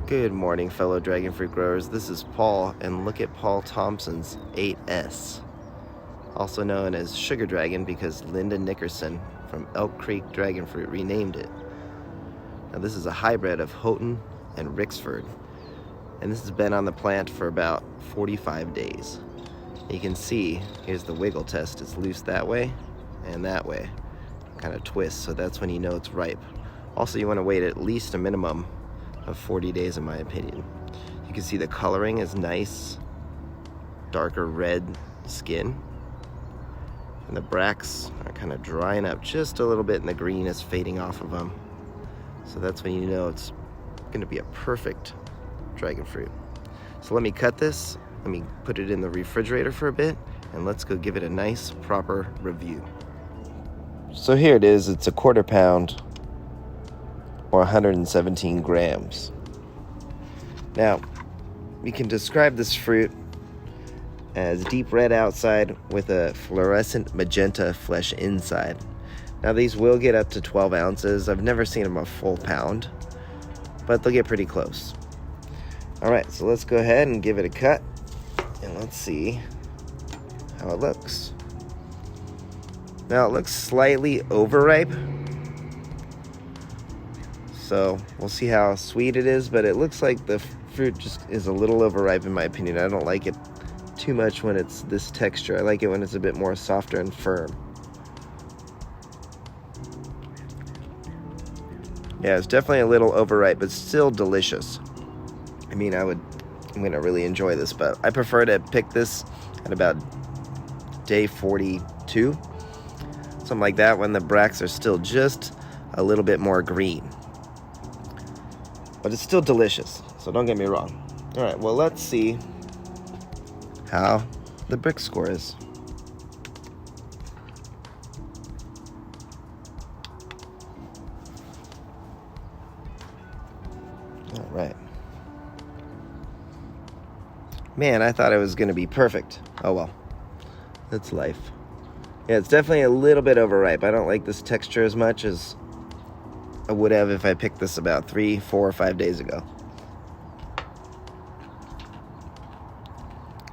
Good morning, fellow dragon fruit growers. This is Paul, and look at Paul Thompson's 8S, also known as Sugar Dragon because Linda Nickerson from Elk Creek Dragon Fruit renamed it. Now this is a hybrid of Houghton and Rixford, and this has been on the plant for about 45 days. You can see, here's the wiggle test. It's loose that way and that way, kind of twists, so that's when you know it's ripe. Also, you want to wait at least a minimum of 40 days in my opinion. You can see the coloring is nice, darker red skin, and the bracts are kind of drying up just a little bit and the green is fading off of them. So that's when you know it's going to be a perfect dragon fruit. So let me cut this, let me put it in the refrigerator for a bit, and let's go give it a nice proper review. So here it is, it's a 1/4 pound or 117 grams. Now, we can describe this fruit as deep red outside with a fluorescent magenta flesh inside. Now these will get up to 12 ounces. I've never seen them a full pound, but they'll get pretty close. All right, so let's go ahead and give it a cut, and let's see how it looks. Now it looks slightly overripe, so we'll see how sweet it is, but it looks like the fruit just is a little overripe in my opinion. I don't like it too much when it's this texture. I like it when it's a bit more softer and firm. Yeah, it's definitely a little overripe, but still delicious. I mean, I'm gonna really enjoy this, but I prefer to pick this at about day 42, something like that, when the bracts are still just a little bit more green. But it's still delicious, so don't get me wrong. All right, well, let's see how the BRIX score is. All right. Man, I thought it was going to be perfect. Oh well, that's life. Yeah, it's definitely a little bit overripe. I don't like this texture as much as I would have if I picked this about 3, 4, or 5 days ago.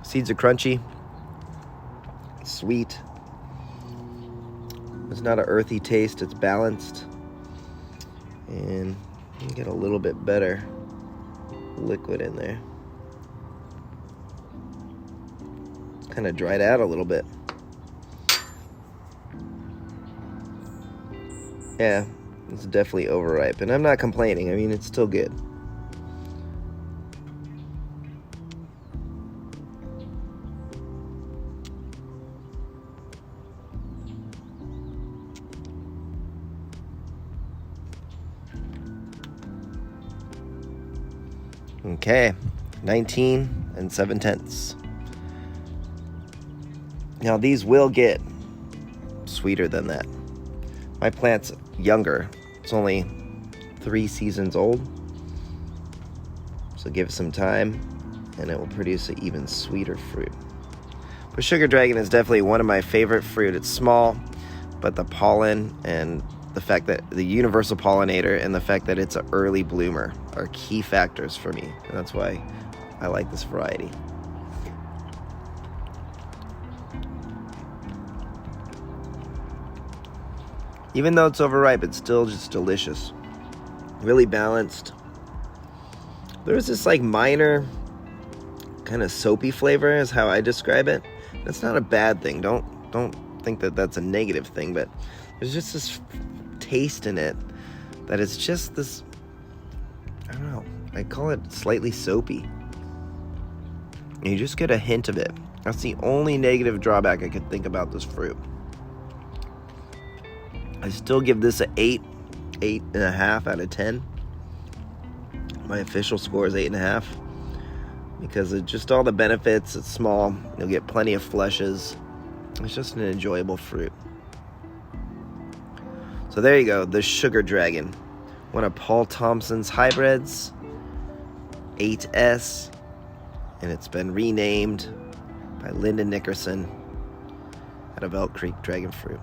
Seeds are crunchy, sweet. It's not an earthy taste, it's balanced. And you can get a little bit better liquid in there. Kind of dried out a little bit. Yeah, it's definitely overripe, and I'm not complaining. I mean, it's still good. Okay, 19 7/10. Now these will get sweeter than that. My plant's younger. It's only 3 seasons old. So give it some time and it will produce an even sweeter fruit. But Sugar Dragon is definitely one of my favorite fruit. It's small, but the pollen and the fact that the universal pollinator and the fact that it's an early bloomer are key factors for me. And that's why I like this variety. Even though it's overripe, it's still just delicious. Really balanced. There's this like minor kind of soapy flavor is how I describe it. That's not a bad thing. Don't think that that's a negative thing, but there's just this taste in it that is just this, I don't know, I call it slightly soapy. And you just get a hint of it. That's the only negative drawback I could think about this fruit. I still give this an 8.5 out of 10. My official score is 8.5 because of just all the benefits. It's small. You'll get plenty of fleshes. It's just an enjoyable fruit. So there you go, the Sugar Dragon. One of Paul Thompson's hybrids, 8S, and it's been renamed by Linda Nickerson out of Elk Creek Dragon Fruit.